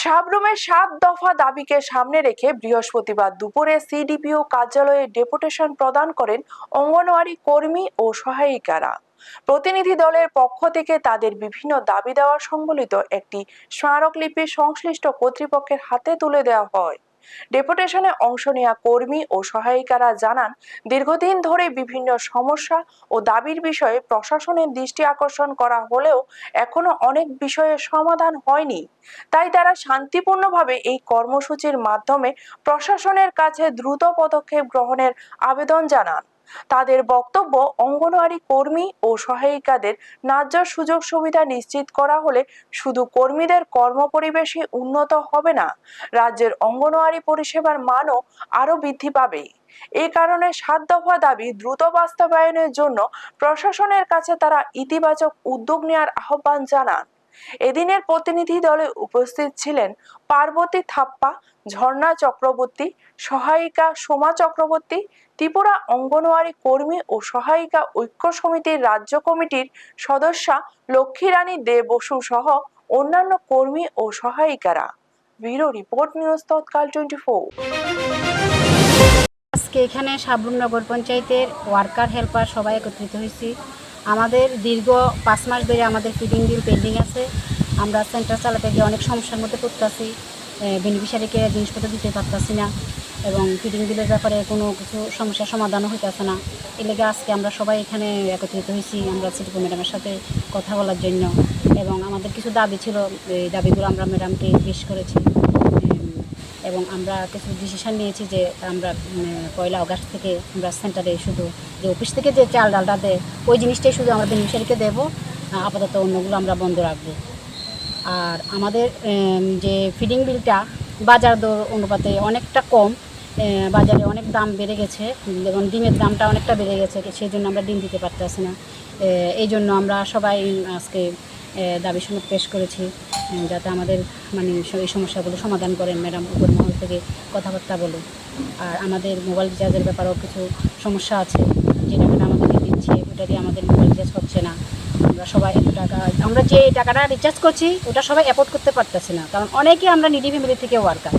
সাবরুমের ৭ দফা দাবিকে সামনে রেখে বৃহস্পতিবার দুপুরে সিডিপিও কার্যালয়ে ডেপুটেশন প্রদান করেন অঙ্গনওয়াড়ি কর্মী ও সহায়িকারা। প্রতিনিধি দলের পক্ষ থেকে তাদের বিভিন্ন দাবি দেওয়া সম্বলিত একটি স্মারকলিপি সংশ্লিষ্ট কর্তৃপক্ষের হাতে তুলে দেওয়া হয়। ডেপুটেশনে অংশ নেওয়া কর্মী ও সহায়িকারা জানান, দীর্ঘদিন ধরে বিভিন্ন সমস্যা ও দাবির বিষয়ে প্রশাসনের দৃষ্টি আকর্ষণ করা হলেও এখনো অনেক বিষয়ের সমাধান হয়নি। তাই তারা শান্তিপূর্ণভাবে এই কর্মসূচির মাধ্যমে প্রশাসনের কাছে দ্রুত পদক্ষেপ গ্রহণের আবেদন জানান। তাদের বক্তব্য, অঙ্গনওয়াড়ি কর্মী ও সহায়িকাদের ন্যায্য সুযোগ সুবিধা নিশ্চিত করা হলে শুধু কর্মীদের কর্মপরিবেশই উন্নত হবে না, রাজ্যের অঙ্গনওয়াড়ি পরিষেবার মানও আরো বৃদ্ধি পাবে। এই কারণে ৭ দফা দাবি দ্রুত বাস্তবায়নের জন্য প্রশাসনের কাছে তারা ইতিবাচক উদ্যোগ নেওয়ার আহ্বান জানান। এদিনের প্রতিনিধি দলে উপস্থিত ছিলেন পার্বতী থাপ্পা, ঝর্ণা চক্রবর্তী, সহায়িকা সোমা চক্রবর্তী, ত্রিপুরা অঙ্গনওয়াড়ি কর্মী ও সহায়িকা ঐক্য সমিতির রাজ্য কমিটির সদস্যা লক্ষ্মী রানী দে বসু সহ অন্যান্য কর্মী ও সহায়িকারা। ব্যুরো রিপোর্ট, নিউজ তৎকাল 24। আজকে এখানে সাবরুম নগর পঞ্চায়েতের ওয়ার্কার হেল্পার সবাই একত্রিত হয়েছি। আমাদের দীর্ঘ 5 মাস ধরে আমাদের ফিডিং বিল পেন্ডিং আছে। আমরা সেন্টার চালাতে গিয়ে অনেক সমস্যার মধ্যে পড়তেছি। বেনিফিশিয়ারিকে জিনিসপত্র দিতে পারতেছি না এবং ফিডিং বিলের ব্যাপারে কোনো কিছু সমস্যার সমাধানও হইতেছে না। এর লেগে আজকে আমরা সবাই এখানে একত্রিত হয়েছি আমরা সিডিপো ম্যাডামের সাথে কথা বলার জন্য, এবং আমাদের কিছু দাবি ছিল, এই দাবিগুলো আমরা ম্যাডামকে পেশ করেছি এবং আমরা কিছু ডিসিশন নিয়েছি যে আমরা 1 আগস্ট থেকে আমরা সেন্টারে শুধু যে অফিস থেকে যে চাল ডালটা দেয় ওই জিনিসটাই শুধু আমরা বেনিফিশিয়ারিকে দেবো, আপাতত অন্যগুলো আমরা বন্ধ রাখবো। আর আমাদের যে ফিডিং বিলটা বাজার দর অনুপাতে অনেকটা কম, বাজারে অনেক দাম বেড়ে গেছে এবং ডিমের দামটা অনেকটা বেড়ে গেছে, সেই জন্য আমরা ডিম দিতে পারতেছি না। এই জন্য আমরা সবাই আজকে দাবি সনদ পেশ করেছি যাতে আমাদের এই সমস্যাগুলো সমাধান করেন ম্যাডাম, উপর মহল থেকে কথাবার্তা বলে। আর আমাদের মোবাইল রিচার্জের ব্যাপারেও কিছু সমস্যা আছে, যে টাকাটা আমাদেরকে দিচ্ছে ওটা দিয়ে আমাদের মোবাইল রিচার্জ হচ্ছে না। আমরা সবাই এত টাকা, আমরা যে টাকাটা রিচার্জ করছি ওটা সবাই অ্যাফোর্ড করতে পারতেছি না, কারণ অনেকেই আমরা নিডি ফ্যামিলি থেকে ওয়ার্কার।